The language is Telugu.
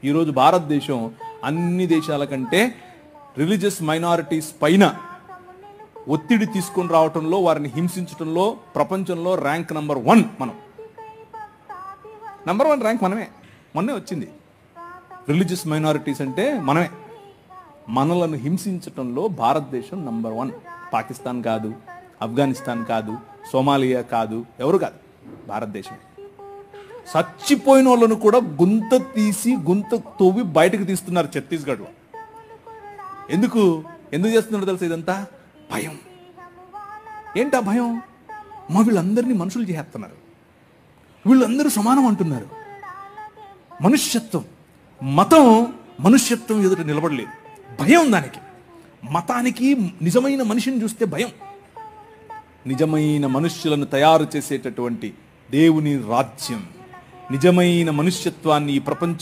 ఈరోజు భారతదేశం అన్ని దేశాల కంటే రిలీజియస్ మైనారిటీస్ పైన ఒత్తిడి తీసుకొని రావటంలో, వారిని హింసించడంలో ప్రపంచంలో ర్యాంక్ నంబర్ 1 మనం. నంబర్ 1 ర్యాంక్ మనమే. మొన్నే వచ్చింది. రిలీజియస్ మైనారిటీస్ అంటే మనమే. మనలను హింసించటంలో భారతదేశం నంబర్ 1. పాకిస్తాన్ కాదు, ఆఫ్ఘనిస్తాన్ కాదు, సోమాలియా కాదు, ఎవరు కాదు, భారతదేశం. చచ్చిపోయిన వాళ్ళను కూడా గుంత తవ్వి బయటకు తీస్తున్నారు ఛత్తీస్గఢ్లో. ఎందుకు చేస్తున్నారు తెలుసా? ఇదంతా భయం. ఏంటా భయం? వీళ్ళందరినీ మనుషులు చేస్తున్నారు, వీళ్ళందరూ సమానం అంటున్నారు. మనుష్యత్వం, మతం మనుష్యత్వం ఎదుట నిలబడలేదు. భయం దానికి. మతానికి నిజమైన మనిషిని చూస్తే భయం. నిజమైన మనుష్యులను తయారు చేసేటటువంటి దేవుని రాజ్యం, నిజమైన మనుష్యత్వాన్ని ఈ ప్రపంచం